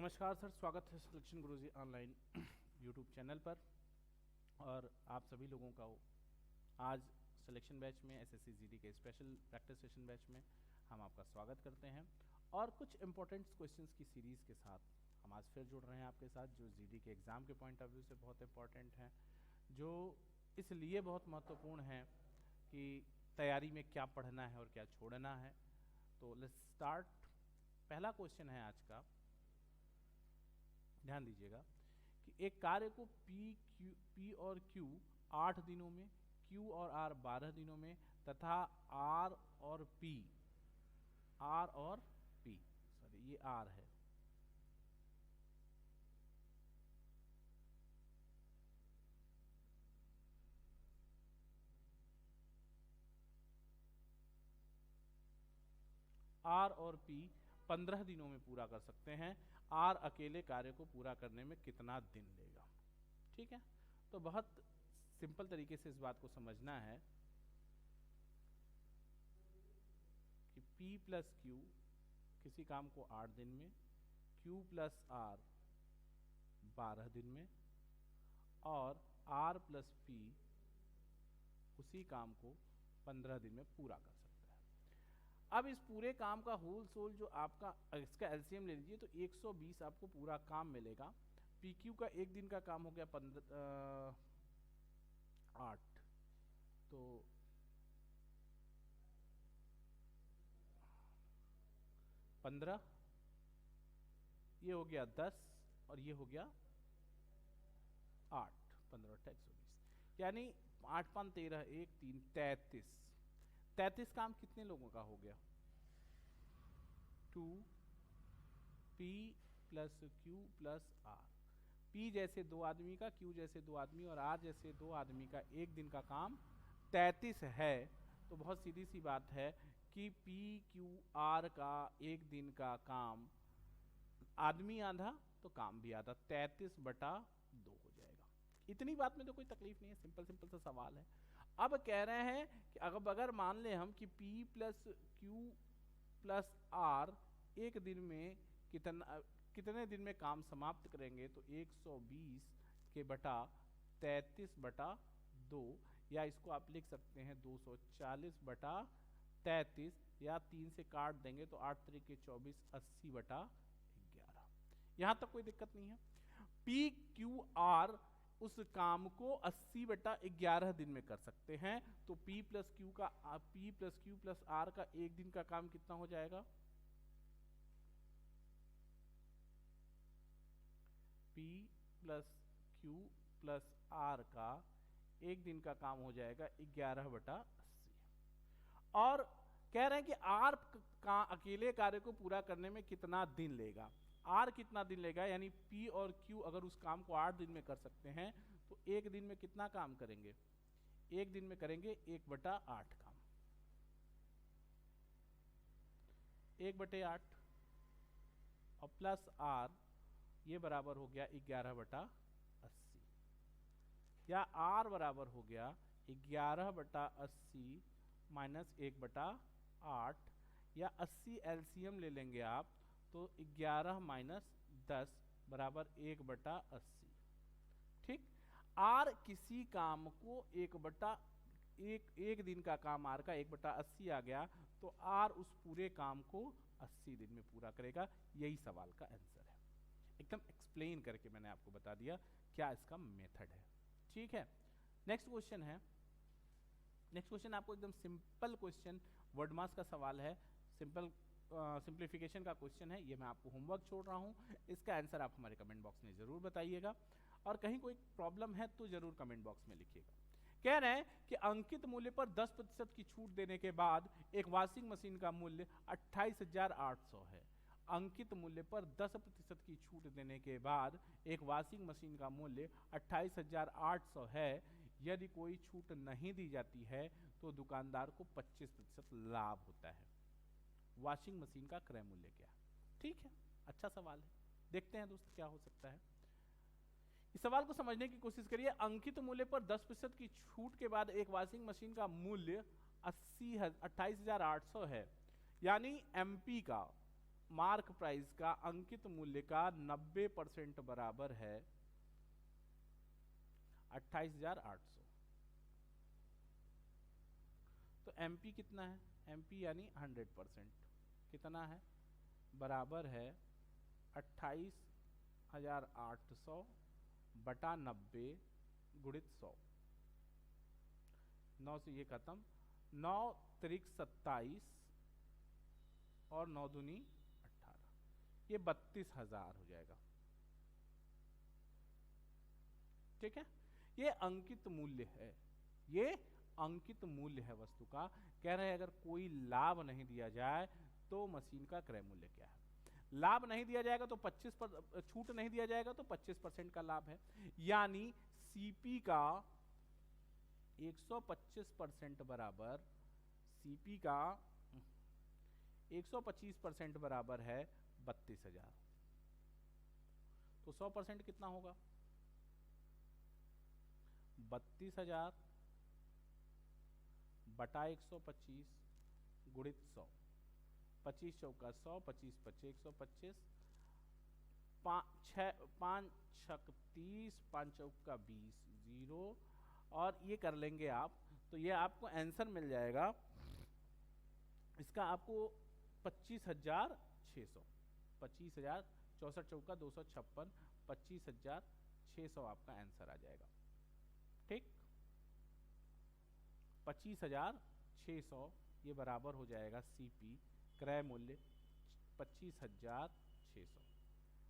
नमस्कार सर, स्वागत है सिलेक्शन गुरुजी ऑनलाइन यूट्यूब चैनल पर। और आप सभी लोगों का आज सिलेक्शन बैच में एसएससी जीडी के स्पेशल प्रैक्टिस सेशन बैच में हम आपका स्वागत करते हैं। और कुछ इंपॉर्टेंट क्वेश्चंस की सीरीज़ के साथ हम आज फिर जुड़ रहे हैं आपके साथ, जो जीडी के एग्ज़ाम के पॉइंट ऑफ व्यू से बहुत इंपॉर्टेंट हैं, जो इसलिए बहुत महत्वपूर्ण हैं कि तैयारी में क्या पढ़ना है और क्या छोड़ना है। तो लेट्स स्टार्ट। पहला क्वेश्चन है आज का, ध्यान दीजिएगा कि एक कार्य को P और Q 8 दिनों में, Q और R 12 दिनों में तथा R और P सॉरी ये R है, R और P 15 दिनों में पूरा कर सकते हैं। R अकेले कार्य को पूरा करने में कितना दिन लेगा? ठीक है, तो बहुत सिंपल तरीके से इस बात को समझना है कि P प्लस Q किसी काम को 8 दिन में, Q प्लस R 12 दिन में और R प्लस P उसी काम को 15 दिन में पूरा कर सकता है। अब इस पूरे काम का होल सोल जो आपका, इसका एलसीएम ले लीजिए तो 120 आपको पूरा काम मिलेगा। PQ का एक दिन का काम हो गया 8, तो 15, ये हो गया 10 और ये हो गया 8, 15 × 120, यानी 8 × 5 = 13, 1 3 33 काम कितने लोगों का हो गया? 2P plus Q plus R। P जैसे 2 आदमी का, Q जैसे 2 आदमी और R जैसे 2 आदमी का एक दिन का काम 33 है। तो बहुत सीधी सी बात है कि PQR का एक दिन का काम, आदमी आधा तो काम भी आधा, 33/2 हो जाएगा। इतनी बात में तो कोई तकलीफ नहीं है, सिंपल सिंपल सा सवाल है। अब कह रहे हैं कि अगर मान ले हम कि P plus Q plus R एक दिन में कितने दिन में काम समाप्त करेंगे, तो 120 के बटा 33/2, या इसको आप लिख सकते हैं 240/33, या 3 से काट देंगे तो 8 × 3 = 24, 80/11। यहां तक कोई दिक्कत नहीं है। PQR उस काम को 80/11 दिन में कर सकते हैं। तो P plus Q plus R का एक दिन का काम कितना हो जाएगा? P plus Q plus R का एक दिन का काम हो जाएगा 11/80। और कह रहे हैं कि R का अकेले कार्य को पूरा करने में कितना दिन लेगा? R कितना दिन लेगा, यानी P और Q अगर उस काम को 8 दिन में कर सकते हैं तो एक दिन में कितना काम करेंगे? एक दिन में करेंगे 1/8 काम, 1/8 और प्लस R, ये बराबर हो गया 11/80, या R बराबर हो गया 11/80 माइनस 1/8, या 80 एलसीएम ले लेंगे आप तो 11 माइनस 10 बराबर 1/80। ठीक, R किसी काम को एक दिन का काम R का 1/80 आ गया, तो R उस पूरे काम को 80 दिन में पूरा करेगा। यही सवाल का आंसर है। एकदम एक्सप्लेन करके मैंने आपको बता दिया क्या इसका मेथड है। ठीक है, नेक्स्ट क्वेश्चन है। नेक्स्ट क्वेश्चन आपको एकदम सिंपल क्वेश्चन, वर्ड मास का सवाल है, सिंप्लीफिकेशन का क्वेश्चन है। ये मैं आपको होमवर्क छोड़ रहा हूँ, इसका आंसर आप हमारे कमेंट बॉक्स में जरूर बताइएगा, और कहीं कोई प्रॉब्लम है तो जरूर कमेंट बॉक्स में लिखिएगा। कह रहे हैं कि अंकित मूल्य पर 10% की छूट देने के बाद एक वॉशिंग मशीन का मूल्य 28,800 है। अंकित मूल्य पर 10% की छूट देने के बाद एक वॉशिंग मशीन का मूल्य 28,800 है। यदि कोई छूट नहीं दी जाती है तो दुकानदार को 25% लाभ होता है। वॉशिंग मशीन का क्रय मूल्य क्या? ठीक है, अच्छा सवाल है, देखते हैं दोस्त क्या हो सकता है। इस सवाल को समझने की कोशिश करिए। अंकित मूल्य पर 10% की छूट के बाद एक वॉशिंग मशीन का मूल्य 28,800 है, यानी एमपी का मार्क प्राइस का अंकित मूल्य का 90% बराबर है 28,800। तो एमपी कितना है? एमपी यानी 100% कितना है? बराबर है 28,800 बटा 90 गुणित 100। 9 से ये खत्म, 9 त्रिक 27 और 9 दूनी 18, ये 32,000 हो जाएगा। ठीक है, ये अंकित मूल्य है, ये अंकित मूल्य है वस्तु का। कह रहे हैं अगर कोई लाभ नहीं दिया जाए तो मशीन का क्रय मूल्य क्या है? लाभ नहीं दिया जाएगा तो 25%, छूट नहीं दिया जाएगा तो 25% का लाभ है, यानी सीपी का 125% बराबर, सीपी का 125% बराबर है 32,000। तो 100% कितना होगा? 32,000 बटा 125 गुणित 100, 25 चौका 100, 25 पचे 125, 5 छक 30, 5 चौका 20, 0 और ये कर लेंगे आप तो ये आपको आंसर मिल जाएगा इसका आपको 25,600, 25,000, 64 चौका 256, 25,600 आपका आंसर आ जाएगा। ठीक, 25,600 ये बराबर हो जाएगा सीपी क्रय मूल्य 25,600।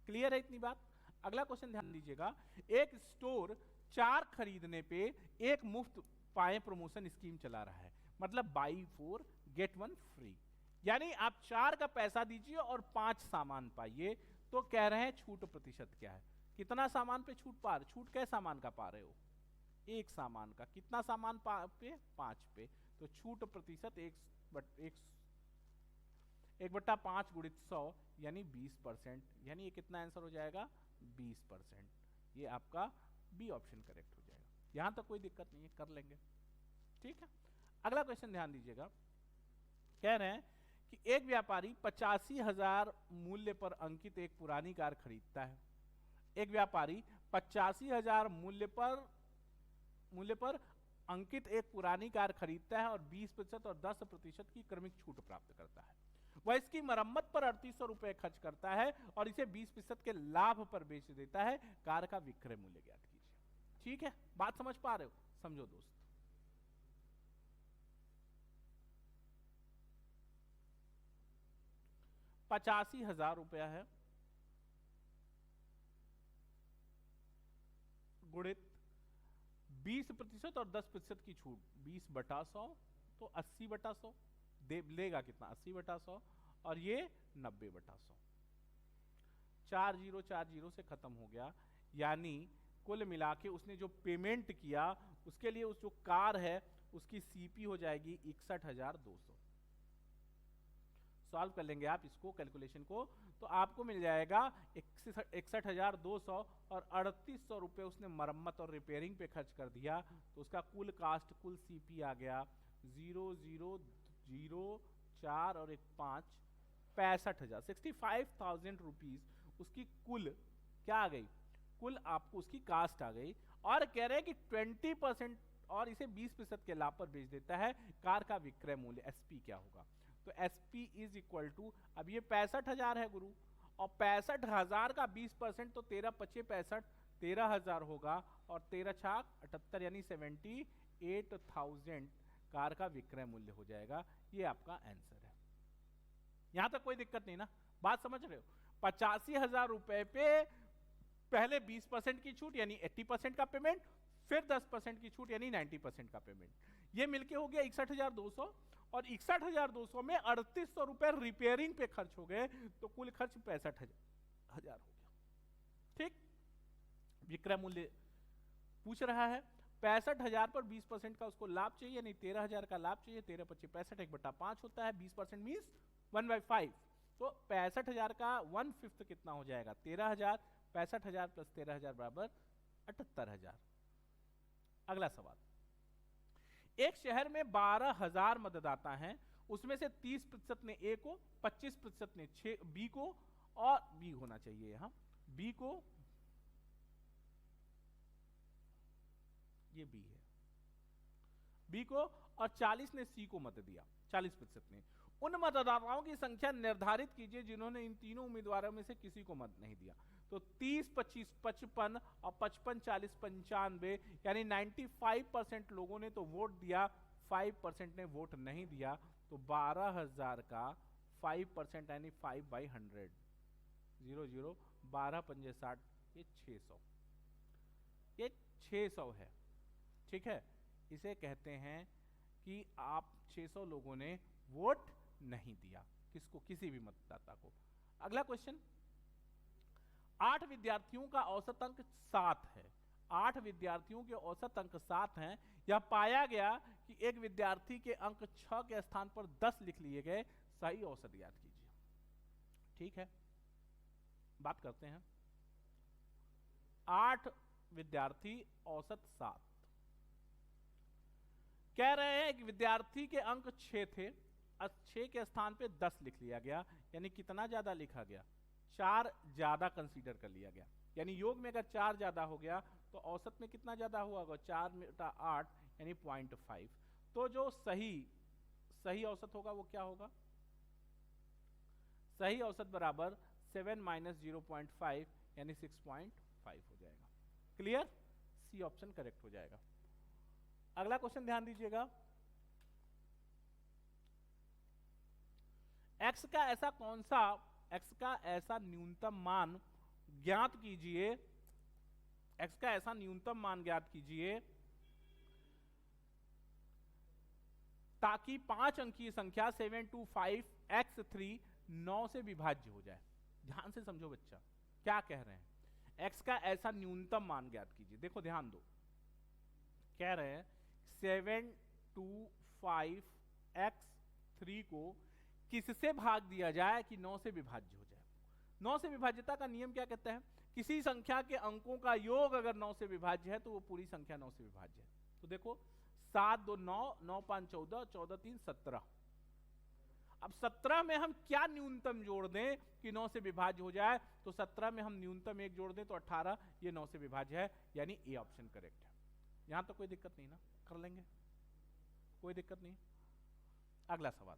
क्लियर है इतनी बात? अगला क्वेश्चन ध्यान दीजिएगा, एक स्टोर 4 खरीदने पे एक मुफ्त पाए प्रमोशन स्कीम चला रहा है, मतलब बाई 4 गेट 1 फ्री, यानी आप 4 का पैसा दीजिए और 5 सामान पाइए। तो कह रहे हैं छूट प्रतिशत क्या है? कितना सामान पे छूट पा रहे? छूट कै सामान का पा रहे हो? एक सामान का। कितना सामान पे? 5 पे। तो छूट प्रतिशत 1/5 गुणित 100 यानी 20%, यानी ये कितना आंसर हो जाएगा? 20%। ये आपका बी ऑप्शन करेक्ट हो जाएगा। यहां तक कोई दिक्कत नहीं है, कर लेंगे। ठीक है, अगला क्वेश्चन ध्यान दीजिएगा, कह रहे हैं कि एक व्यापारी 85,000 मूल्य पर अंकित एक पुरानी कार खरीदता है। एक व्यापारी 85,000 मूल्य पर अंकित एक पुरानी कार खरीदता है और 20% और 10% की क्रमिक छूट प्राप्त करता है। वह इसकी मरम्मत पर 3800 रुपए खर्च करता है और इसे 20% के लाभ पर बेच देता है। कार का विक्रय मूल्य ज्ञात कीजिए। ठीक है, बात समझ पा रहे हो? समझो दोस्त, ₹85,000 है गुणित 20% और 10% की छूट, 20/100 तो 80/100 लेगा कितना? 80/100 और ये 90/100। 4 0 4 0 से खत्म हो गया, यानी कुल मिला के उसने जो पेमेंट किया उसके लिए उस जो कार है उसकी सीपी हो जाएगी 61,200। सॉल्व कर लेंगे आप इसको, कैलकुलेशन को, तो आपको मिल जाएगा 61,200 और 3800 रुपए उसने मरम्मत और रिपेयरिंग पे खर्च कर दिया। तो उसका कुल कास्ट, कुल सीपी आ गया 0,004 और 1 5, 65,000, 65,000 रुपीज उसकी कुल क्या आ गई? कुल आपको उसकी कास्ट आ गई। और कह रहे हैं कि 20% और इसे 20% के लाभ पर बेच देता है। कार का विक्रय मूल्य एसपी क्या होगा? तो एसपी इज इक्वल टू, अब ये 65,000 है गुरु, और 65,000 का 20% तो 13 पचे 65, 13,000 होगा और 13 छाक 78 यानी 78,000 कार का विक्रय मूल्य हो जाएगा। ये आपका आंसर है। यहां तक कोई दिक्कत नहीं ना? बात समझ रहे हो? 85,000 रुपए पे पहले 20% की छूट यानी 80% का पेमेंट, फिर 10% की छूट यानी 90% का पेमेंट, ये मिलके हो गया 61,200 और 61,200 में 3800 रुपए रिपेयरिंग पे खर्च हो गए, तो कुल खर्च 65,000 हो गया। ठीक, विक्रय मूल्य पूछ रहा है, 65,000 पर 20% का उसको लाभ चाहिए, नहीं 13,000 का लाभ चाहिए। 13 पच्चीस 65, 1/5 होता है, 20% मीन्स 1/5। तो 65,000 का 1/5 कितना हो जाएगा? 13,000। 65,000 प्लस 13,000 बराबर 78,000। अगला सवाल, एक शहर में 12,000 मतदाता हैं, उसमें से 30% ने ए को, 25% ने बी को, और बी होना चाहिए यहां, बी को, ये बी है, बी को, और 40 ने सी को मत दिया, 40% ने। उन मतदाताओं की संख्या निर्धारित कीजिए जिन्होंने इन तीनों उम्मीदवारों में से किसी को मत नहीं दिया। तो 30, 25, 55 और 55, 40, 95, यानी 95% लोगों ने तो वोट दिया, 5% ने वोट नहीं दिया। तो 12,000 का 5% यानी 5/100, 00, 12 पंजे 60, ये 600, ये 600 है। ठीक है, इसे कहते हैं कि आप 600 लोगों ने वोट नहीं दिया, किसको, किसी भी मतदाता को। अगला क्वेश्चन, 8 विद्यार्थियों का औसत अंक 7 है, 8 विद्यार्थियों के औसत अंक 7 हैं। यह पाया गया कि एक विद्यार्थी के अंक 6 के स्थान पर 10 लिख लिए गए, सही औसत ज्ञात कीजिए। ठीक है, बात करते हैं। 8 विद्यार्थी, औसत 7, कह रहे हैं कि विद्यार्थी के अंक 6 थे, 6 के स्थान पे 10 लिख लिया गया, यानी कितना ज्यादा लिखा गया, 4 ज्यादा कंसीडर कर लिया गया। यानी योग में अगर 4 ज्यादा हो गया तो औसत में कितना ज्यादा हुआ होगा, 4 में 8 यानी 0.5। तो जो सही औसत होगा वो क्या होगा, सही औसत बराबर 7 - 0.5 यानी 6.5 हो जाएगा। क्लियर, सी ऑप्शन करेक्ट हो जाएगा। अगला क्वेश्चन ध्यान दीजिएगा, x का ऐसा कौन सा, x का ऐसा न्यूनतम मान ज्ञात कीजिए, x का ऐसा न्यूनतम मान ज्ञात कीजिए ताकि 5 अंकीय संख्या 725x3 9 से विभाज्य हो जाए। ध्यान से समझो बच्चा, क्या कह रहे हैं, x का ऐसा न्यूनतम मान ज्ञात कीजिए। देखो ध्यान दो, कह रहे हैं 725x3 को किससे भाग दिया जाए कि 9 से विभाज्य हो जाए। 9 से विभाज्यता का नियम क्या कहता है, किसी संख्या के अंकों का योग अगर 9 से विभाज्य है तो वो पूरी संख्या 9 से विभाज्य है। तो देखो 7 2 9, 9 5 14, 14 3 17। अब 17 में हम क्या न्यूनतम जोड़ दें कि 9 से विभाज्य हो जाए, तो 17 में हम न्यूनतम 1 जोड़ दें तो 18, ये 9 से विभाज्य है, यानी ए ऑप्शन करेक्ट है। यहां तो कोई दिक्कत नहीं ना, कर लेंगे, कोई दिक्कत नहीं। अगला सवाल,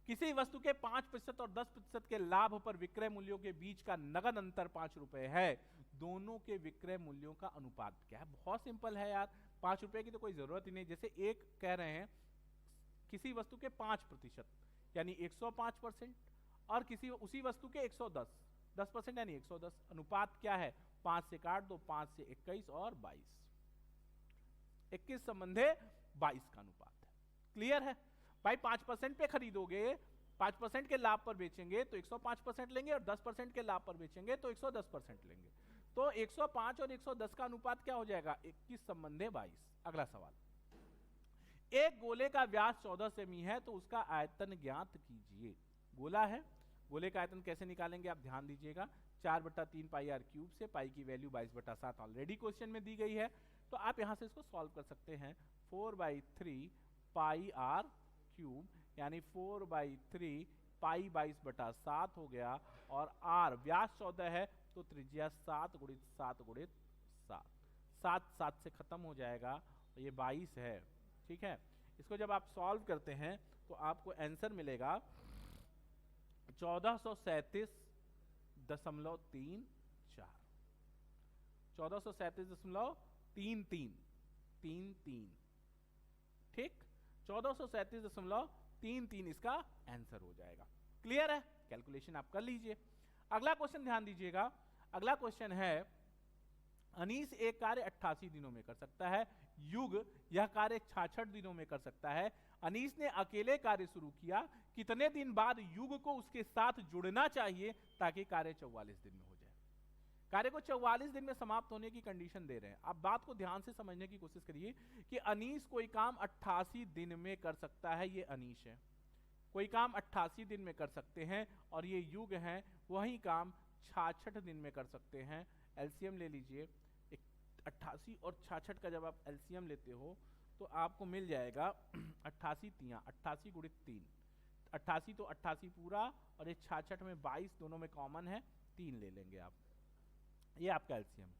किसी वस्तु के 5% और 10% के लाभ पर विक्रय मूल्यों के बीच का नगद अंतर 5 रुपए है, दोनों के विक्रय मूल्यों का अनुपात क्या है। बहुत सिंपल है यार, 5 रुपए की तो कोई जरूरत ही नहीं। जैसे एक कह रहे हैं किसी वस्तु के 5% यानी 105%, और किसी उसी वस्तु के 110, 10% यानी 110। अनुपात क्या है, 5 से काट दो, 5 से 21 और 22, 21 संबंधे 22 का अनुपात है। क्लियर है भाई, 5% पे खरीदोगे, 5% के लाभ पर बेचेंगे तो 105% लेंगे, और 10% के लाभ पर बेचेंगे तो 110% लेंगे। तो 105 और 110 का अनुपात क्या हो जाएगा, 21 संबंधे 22। अगला सवाल, एक गोले का व्यास 14 सेमी है तो उसका आयतन ज्ञात कीजिए। गोला है, गोले का आयतन कैसे निकालेंगे आप ध्यान दीजिएगा, 4/3 पाई आर क्यूब से, पाई की वैल्यू 22/7 ऑलरेडी क्वेश्चन में दी गई है, तो आप यहां से इसको सॉल्व कर सकते हैं। 4/3 पाई आर क्यूब यानी 4/3 पाई 22/7 हो गया, और आर व्यास 14 है तो त्रिज्या 7 × 7 × 7, 7 7 से खत्म हो जाएगा, तो ये 22 है। ठीक है, इसको जब आप सॉल्व करते हैं तो आपको आंसर मिलेगा 1437.34, 1437.33, ठीक, 1437.33 इसका आंसर हो जाएगा। क्लियर है, कैलकुलेशन आप कर लीजिए। अगला क्वेश्चन ध्यान दीजिएगा, अगला क्वेश्चन है, अनीस एक कार्य 88 दिनों में कर सकता है, युग यह कार्य 66 दिनों में कर सकता है। अनीस ने अकेले कार्य शुरू किया, कितने दिन बाद युग को उसके साथ जुड़ना चाहिए ताकि कार्य 44 दिन में हो जाए। कार्य को 44 दिन में समाप्त होने की कंडीशन दे रहे हैं। आप बात को ध्यान से समझने की कोशिश करिए कि अनीस कोई काम 88 दिन में कर सकता है, ये अनीस है, कोई काम 88 दिन में कर सकते हैं, और ये युग है वही काम 66 दिन में कर सकते हैं। एलसीएम ले लीजिए, 88 और 66 का जब आप एलसीएम लेते हो तो आपको मिल जाएगा 88 तिया 88 गुणित 3, 88 तो 88 पूरा, और ये 66 में 22 दोनों में कॉमन है, 3 ले लेंगे आप। ये आपका एलसीएम।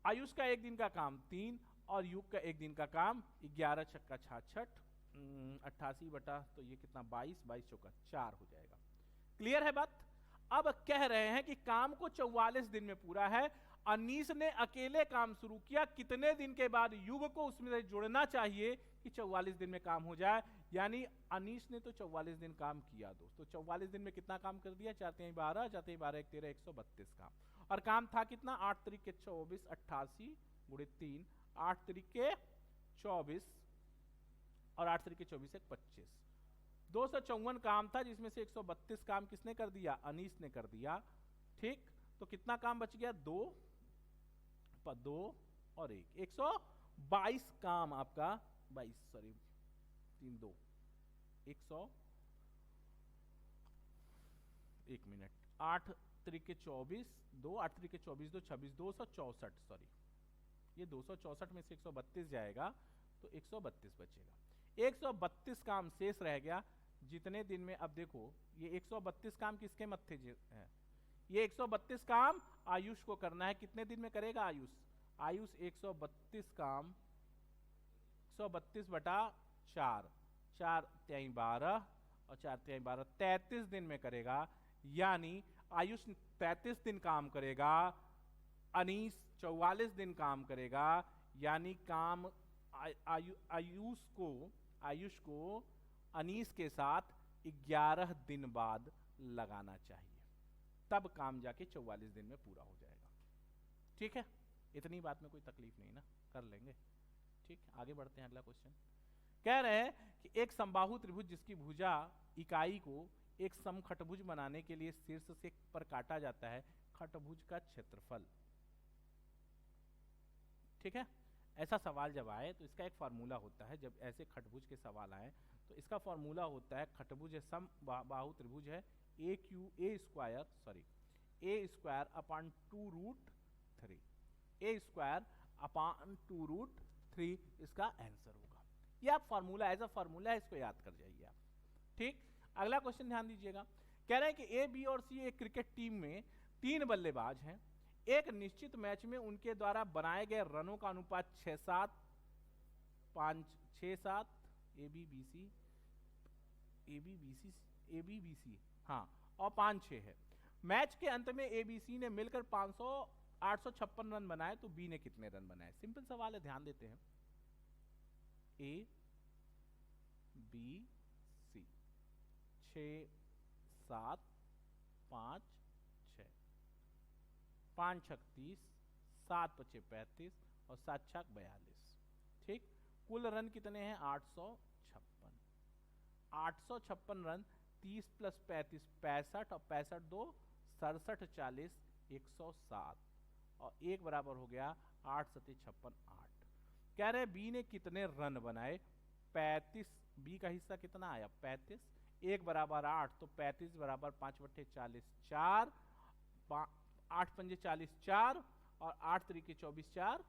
आयुष का एक दिन का काम 3 और युग का एक दिन का काम 11 छक्का 66, 88 बटा तो ये कितना 22, 22 चौका 4 हो जाएगा। क्लियर है बात? अब कह रहे हैं कि काम को 44 दिन में पूरा है। अनीस ने अकेले काम शुरू किया, कितने दिन के बाद युग को उसमें से जुड़ना चाहिए कि 44 दिन में काम हो जाए। यानी अनीस ने तो 44 दिन काम किया दोस्तों, 44 दिन में कितना काम कर दिया, 4 3 12, 4 3 12 1 13, 132 काम। और काम था कितना, 8 तरीके 24, 88 गुणित 3, 8 तरीके 24 और 8 तरीके 24 एक 25, 254 काम था, जिसमें से 132 काम किसने कर दिया, अनीस ने कर दिया। ठीक, तो कितना काम बच गया, 2 और 1, 122 काम आपका, 22 सॉरी 3 2 100, 1 मिनट, 8 तरीके 24 2, 8 तरीके 24 2 26, 264, सॉरी ये 264 में से 132 जाएगा तो 132 बचेगा। 132 काम शेष रह गया। जितने दिन में, अब देखो ये 132 काम किसके मत्थे है, ये 132 काम आयुष को करना है। कितने दिन में करेगा आयुष, आयुष 132 काम 132 बटा 4, 4 3 12 और 4 3 12, 33 दिन में करेगा। यानी आयुष 33 दिन काम करेगा, अनीस 44 दिन काम करेगा। यानी काम आयुष को अनीस के साथ 11 दिन बाद लगाना चाहिए, तब काम जाके 44 दिन में पूरा हो जाएगा। ठीक है, इतनी बात में कोई तकलीफ नहीं ना, कर लेंगे। ठीक, आगे बढ़ते हैं। अगला क्वेश्चन कह रहे हैं कि एक समबाहु त्रिभुज जिसकी भुजा इकाई को एक समखटभुज बनाने के लिए शीर्ष से पर काटा जाता है, खटभुज का क्षेत्रफल। ठीक है, ऐसा सवाल जब आए तो इसका एक फार्मूला होता है। जब ऐसे खटभुज के सवाल आए तो इसका फार्मूला होता है, खटभुज है, सम बाहु त्रिभुज है, ए स्क्वायर अपॉन 2√3, ए स्क्वायर अपॉन 2√3 इसका आंसर होगा। ये आप फार्मूला एज अ फार्मूला है, इसको याद कर जाइए आप। ठीक, अगला क्वेश्चन ध्यान दीजिएगा। कह रहे हैं कि ए, बी और सी एक क्रिकेट टीम में 3 बल्लेबाज हैं। एक निश्चित मैच में उनके द्वारा बनाए गए रनों का अनुपात 6-7, 5-6-7, एबीबीसी हाँ, और 5-6 है। मैच के अंत में एबीसी ने मिलकर 856 रन बनाए, तो बी ने कितने रन बनाए। सिंपल सवाल है, ध्यान देते हैं। ए बी सी 6 7 5 6, 5 छक 30, 7 पचे 35 और 7 छक 42। ठीक, कुल रन कितने हैं, 856। 856 रन, 30 + 35 65 और 65 2 67 40 107 और 1 बराबर हो गया 8 × 7 = 56 8। कह रहे बी ने कितने रन बनाए, 35, बी का हिस्सा कितना आया 35, 1 बराबर 8 तो 35 बराबर 5/40 4, 8 पंजे 40 4 और 8 तरीके 24 4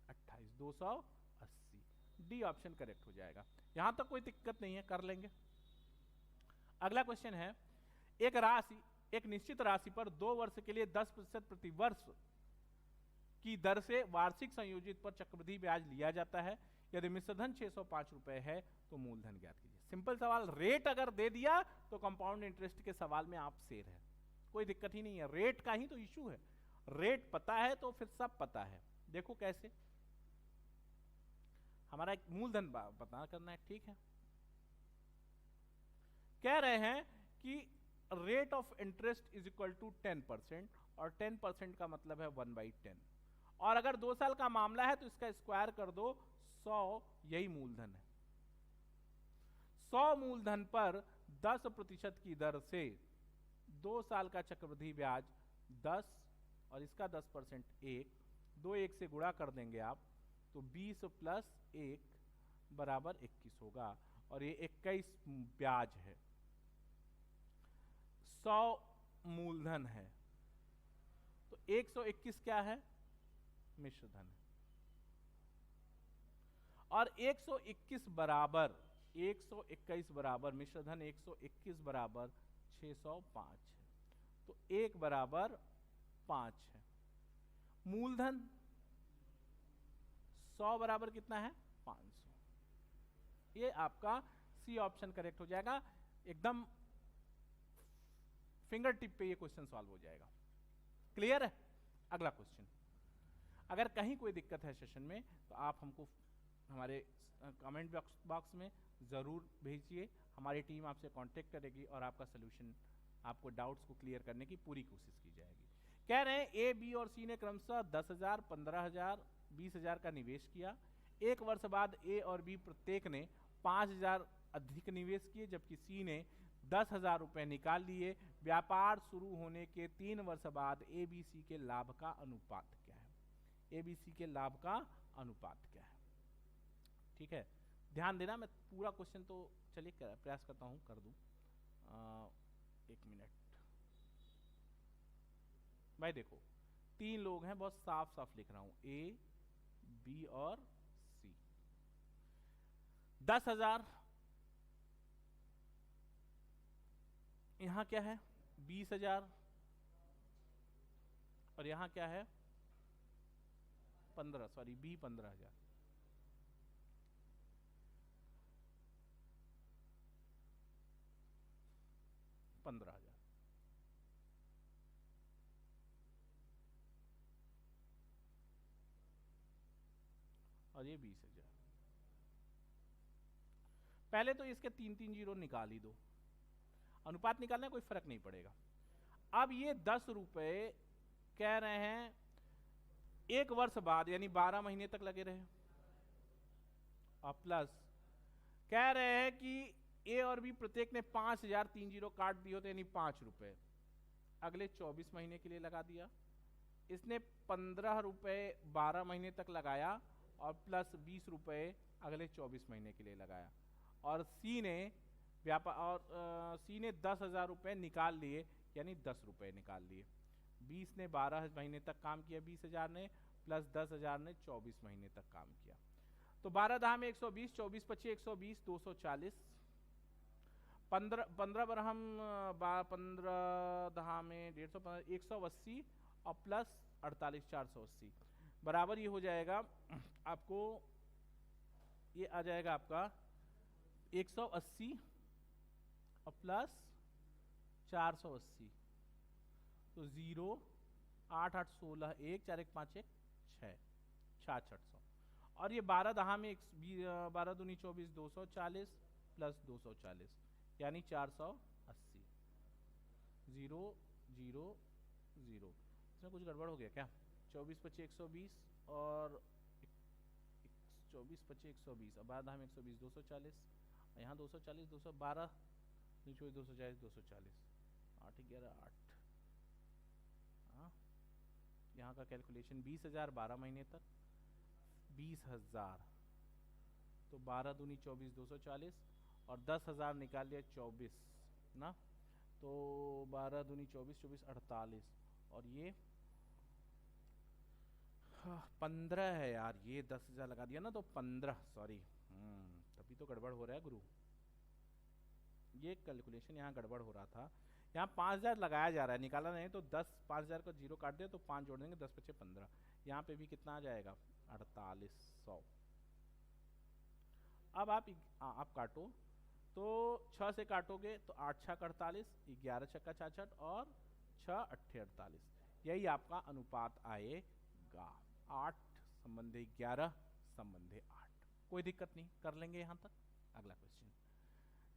28, 280। डी ऑप्शन करेक्ट हो जाएगा। यहां तक कोई दिक्कत नहीं है, कर लेंगे। अगला क्वेश्चन है, एक निश्चित राशि पर 2 वर्ष के लिए 10% प्रति वर्ष की दर से वार्षिक संयोजित पर चक्रवृद्धि ब्याज लिया जाता है। यदि मिश्रधन 605 रुपए है तो मूलधन ज्ञात कीजिए। सिंपल सवाल, रेट अगर दे दिया तो कंपाउंड इंटरेस्ट के सवाल में आप शेर है, कोई दिक्कत ही नहीं है। रेट का ही तो इशू है, रेट पता है तो फिर सब पता है। देखो कैसे, हमारा एक मूलधन पता करना है। ठीक है, कह रहे हैं कि rate of interest is equal to 10% और 10% का मतलब है 1/10, और अगर 2 साल का मामला है तो इसका स्क्वायर कर दो 100, यही मूलधन है। 100 मूलधन पर 10% की दर से 2 साल का चक्रवृद्धि ब्याज 10 और इसका 10% 1, 2 1 से गुणा कर देंगे आप तो 20 + 1 बराबर 21 होगा, और ये 21 ब्याज है। 100 मूलधन है तो 121 क्या है, मिश्रधन है। और 121 बराबर 121 बराबर मिश्र धन 121 बराबर 605 है, तो 1 बराबर 5 है। मूलधन 100 बराबर कितना है 500। ये आपका सी ऑप्शन करेक्ट हो जाएगा, एकदम फिंगर टिप पे ये क्वेश्चन सॉल्व हो जाएगा। क्लियर है? अगला क्वेश्चन, अगर कहीं कोई दिक्कत है सेशन में तो आप हमको हमारे कमेंट बॉक्स में ज़रूर भेजिए, हमारी टीम आपसे कांटेक्ट करेगी और आपका सोल्यूशन, आपको डाउट्स को क्लियर करने की पूरी कोशिश की जाएगी। कह रहे हैं ए, बी और सी ने क्रमशः 10,000, 15,000, 20,000 का निवेश किया। एक वर्ष बाद ए और बी प्रत्येक ने 5,000 अधिक निवेश किए, जबकि सी ने 10,000 रुपये निकाल लिए। व्यापार शुरू होने के 3 वर्ष बाद ए बी सी के लाभ का अनुपात क्या है? ए बी सी के लाभ का अनुपात क्या है? ठीक है, ध्यान देना, मैं पूरा क्वेश्चन तो चलिए प्रयास करता हूँ कर दूँ। 1 मिनट भाई, देखो 3 लोग हैं, बहुत साफ साफ लिख रहा हूँ, ए, बी और सी। 10,000 यहां क्या है 20,000 और यहां क्या है 15,000 बी 15,000। और ये 20,000। पहले तो इसके 3-3 जीरो निकाल ही दो, अनुपात निकालने कोई फर्क नहीं पड़ेगा। अब ये 10 रुपए कह रहे हैं 1 वर्ष बाद यानी 12 महीने तक लगे रहे, और प्लस कह रहे हैं कि ए और बी प्रत्येक ने 5,000 3 जीरो काट दिए होते यानी 5 रुपए अगले 24 महीने के लिए लगा दिया। इसने 15 रुपए 12 महीने तक लगाया और प्लस 20 रुपए अगले 24 महीने के लिए लगाया। और सी ने सी ने 10,000 रुपये निकाल लिए यानी 10 रुपये निकाल लिए। 20 ने 12 महीने तक काम किया 20,000 ने, प्लस 10,000 ने 24 महीने तक काम किया। तो 12 दहा में 120, 24 पच्चीस 120, 240, 15 पर हम 15 दहा में 150, 180 और प्लस 48 480 बराबर ये हो जाएगा आपको, ये आ जाएगा आपका 180 और प्लस 480, तो 0 8 8 16 1 4 1 5 1 6 6600। और ये 12 दहा में 12 दूनी 24 240 प्लस 240 यानी 480। 0 0 0, इसमें कुछ गड़बड़ हो गया क्या? 24 25 120 और 24 25 120 और 12 दहा में 120 240, यहाँ 240 212 नीचे 240 240 8 11 8। हाँ, यहाँ का कैलकुलेशन 20,000 12 महीने तक 20,000, तो 12 दूनी 24 240 और 10,000 निकाल लिया 24 ना, तो 12 दूनी 24 24 48 और ये 15 है यार, ये 10,000 लगा दिया ना तो 15, सॉरी तभी तो गड़बड़ हो रहा है गुरु, ये कैलकुलेशन यहाँ गड़बड़ हो रहा था। यहाँ 5,000 लगाया जा रहा है, निकाला नहीं, तो 10 5,000 को 0 काट दे तो 5 जोड़ देंगे 10 पचे 15, यहाँ पे भी कितना आ जाएगा 4800। अब आप काटो तो 6 से काटोगे तो 8 6 48, 11 छक्का 66 और 6 8 48, यही आपका अनुपात आएगा। 8 संबंधे 11 संबंधे 8, कोई दिक्कत नहीं, कर लेंगे यहाँ तक। अगला क्वेश्चन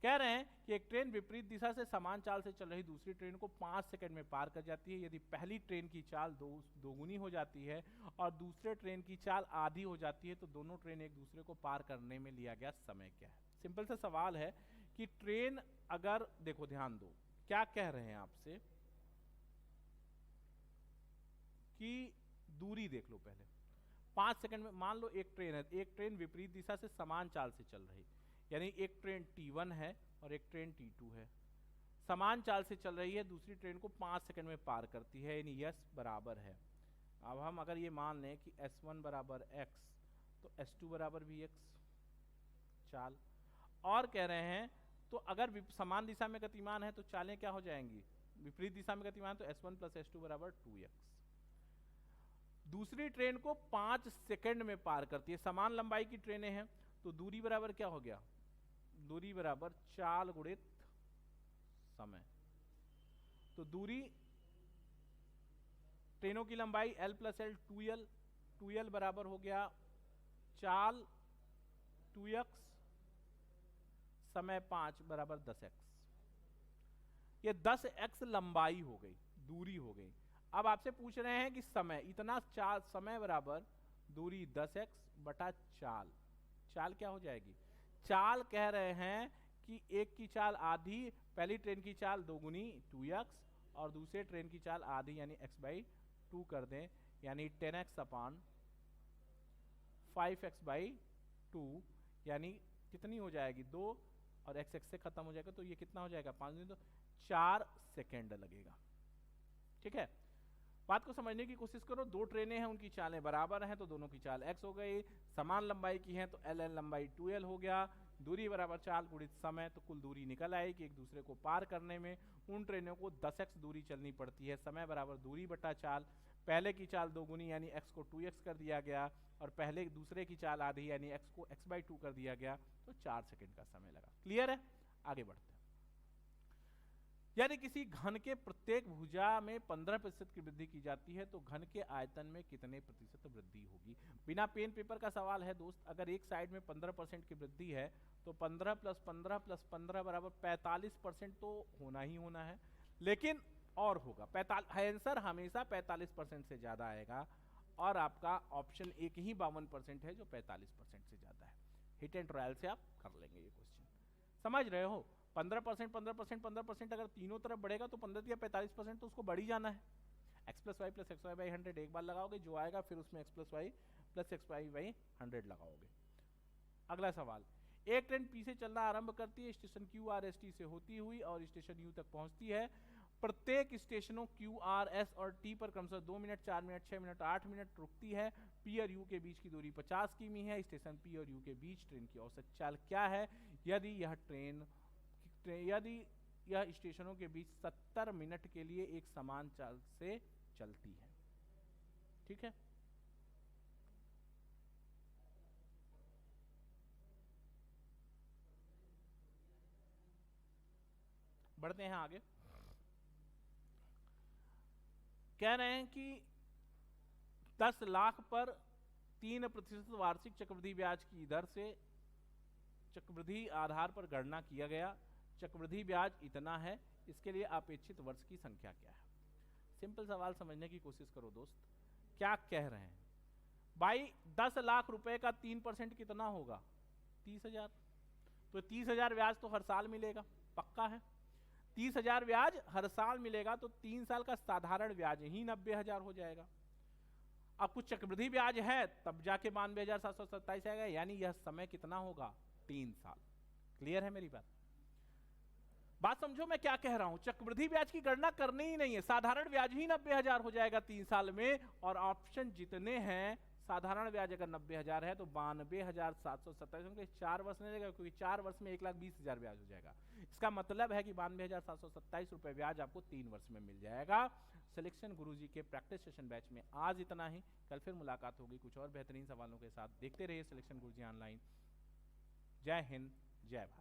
कह रहे हैं कि एक ट्रेन विपरीत दिशा से समान चाल से चल रही दूसरी ट्रेन को 5 सेकंड में पार कर जाती है। यदि पहली ट्रेन की चाल दोगुनी हो जाती है और दूसरे ट्रेन की चाल आधी हो जाती है तो दोनों ट्रेन एक दूसरे को पार करने में लिया गया समय क्या है? सिंपल सा सवाल है कि ट्रेन अगर, देखो ध्यान दो क्या कह रहे हैं आपसे कि दूरी देख लो पहले 5 सेकंड में। मान लो एक ट्रेन है, एक ट्रेन विपरीत दिशा से समान चाल से चल रही, यानी एक ट्रेन T1 है और एक ट्रेन T2 है, समान चाल से चल रही है, दूसरी ट्रेन को 5 सेकंड में पार करती है, यानी यस बराबर है। अब हम अगर ये मान लें कि S1 बराबर x तो S2 बराबर भी x, चाल। और कह रहे हैं तो अगर समान दिशा में गतिमान है तो चालें क्या हो जाएंगी, विपरीत दिशा में गतिमान, तो s1 + s2 बराबर 2x। दूसरी ट्रेन को 5 सेकंड में पार करती है, समान लंबाई की ट्रेनें हैं तो दूरी बराबर क्या हो गया, दूरी बराबर चाल गुणित समय। तो दूरी, ट्रेनों की लंबाई l + l 2l, 2l बराबर हो गया चाल 2x, समय 5 बराबर 10x। ये 10x लंबाई हो गई, दूरी हो गई। अब आपसे पूछ रहे हैं कि समय, इतना चाल, समय बराबर दूरी 10x बटा चाल। चाल क्या हो जाएगी, चाल कह रहे हैं कि एक की चाल आधी, पहली ट्रेन की चाल 2 गुनी 2x और दूसरे ट्रेन की चाल आधी यानी x/2 कर दें, यानी 10x अपान 5x/2 यानी कितनी हो जाएगी 2 और x से खत्म हो जाएगा, तो ये कितना हो जाएगा 5 दिन, तो 4 सेकेंड लगेगा। ठीक है, बात को समझने की कोशिश करो। दो ट्रेनें हैं, उनकी चालें बराबर हैं तो दोनों की चाल x हो गई, समान लंबाई की हैं तो l लंबाई 2l हो गया, दूरी बराबर चाल गुणित समय, तो कुल दूरी निकल आई कि एक दूसरे को पार करने में उन ट्रेनों को 10x दूरी चलनी पड़ती है। समय बराबर दूरी बटा चाल, पहले की चाल 2 गुनी यानी x को 2x कर दिया गया और पहले दूसरे की चाल आधी यानी x को x/2 कर दिया गया, तो 4 सेकंड का समय लगा। क्लियर है, आगे बढ़ते हैं। यदि किसी घन के प्रत्येक भुजा में 15% की वृद्धि की जाती है तो घन के आयतन में कितने प्रतिशत वृद्धि होगी। बिना पेन पेपर का सवाल है दोस्त। अगर एक साइड में 15% की वृद्धि है तो 15 + 15 + 15 बराबर 45% तो होना ही होना है, लेकिन और होगा 45। आंसर हमेशा 45% से ज्यादा आएगा और आपका ऑप्शन एक ही 52% है जो 45% से ज्यादा है। हिट एंड ट्रायल से आप कर लेंगे ये क्वेश्चन, समझ रहे हो। 15%, 15%, 15% अगर तीनों तरफ बढ़ेगा तो 15 या 45% तो उसको बढ़ ही जाना है। x + y + xy/100 एक बार लगाओगे, जो आएगा फिर उसमें x + y + xy/100 लगाओगे। अगला सवाल, एक ट्रेन P से चलना आरंभ करती है, station Q R S T से होती हुई और स्टेशन U तक पहुंचती है। प्रत्येक स्टेशनों Q R S और T पर क्रमशः 2 मिनट, 4 मिनट, 6 मिनट, 8 मिनट रुकती है। P और U के बीच की दूरी 50 किमी है। स्टेशन P और U के बीच ट्रेन की औसत चाल क्या है यदि यह स्टेशनों के बीच 70 मिनट के लिए एक समान चाल से चलती है। ठीक है, बढ़ते हैं आगे। कह रहे हैं कि 10 लाख पर 3% वार्षिक चक्रवृद्धि ब्याज की दर से चक्रवृद्धि आधार पर गणना किया गया। चक्रवृद्धि ब्याज इतना है, इसके लिए अपेक्षित वर्ष की संख्या क्या है। सिंपल सवाल समझने की कोशिश करो दोस्त। क्या कह रहे हैं भाई, 10 लाख रुपए का 3% कितना होगा 30,000, तो 30,000 ब्याज तो हर साल मिलेगा, पक्का है। 30,000 ब्याज हर साल मिलेगा तो 3 साल का साधारण ब्याज ही 90,000 हो जाएगा। अब कुछ चक्रवृद्धि ब्याज है तब जाके 92,727 आएगा, यानी यह समय कितना होगा 3 साल। क्लियर है मेरी बात समझो मैं क्या कह रहा हूं। चक्रवृद्धि ब्याज की गणना करनी ही नहीं है, साधारण ब्याज ही 90,000 हो जाएगा 3 साल में। और ऑप्शन जितने हैं, साधारण ब्याज अगर 90,000 है तो 92,727 होंगे। 4 वर्ष नहीं लगेगा क्योंकि 4 वर्ष में 1,20,000 ब्याज हो जाएगा। इसका मतलब है कि 92,727 रुपए ब्याज आपको 3 वर्ष में मिल जाएगा। सिलेक्शन गुरुजी के प्रैक्टिस सेशन बैच में आज इतना ही। कल फिर मुलाकात होगी कुछ और बेहतरीन सवालों के साथ। देखते रहिए सिलेक्शन गुरुजी ऑनलाइन। जय हिंद, जय भारत।